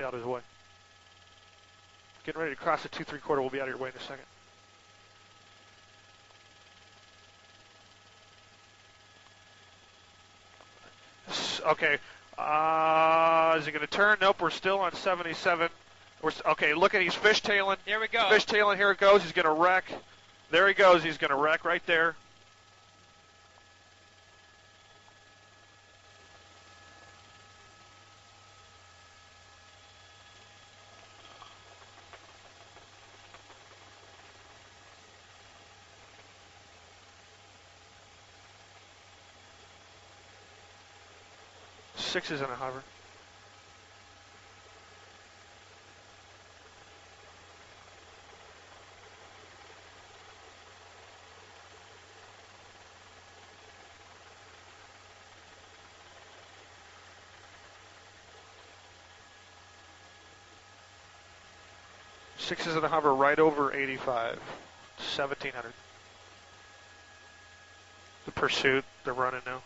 Out of his way. Getting ready to cross the 2-3/4. We'll be out of your way in a second. Okay. Is he going to turn? Nope. We're still on 77. Okay. Look at he's fishtailing. Here we go. Fishtailing. Here it goes. He's going to wreck. There he goes. He's going to wreck right there. Sixes in a hover. Sixes in a hover right over 85. 1700. The pursuit, they're running now.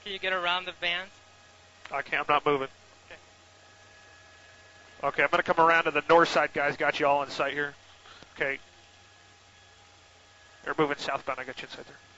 Can you get around the vans? I can't, I'm not moving. Okay, I'm going to come around to the north side, guys. Got you all in sight here. Okay. You're moving southbound. I got you inside there.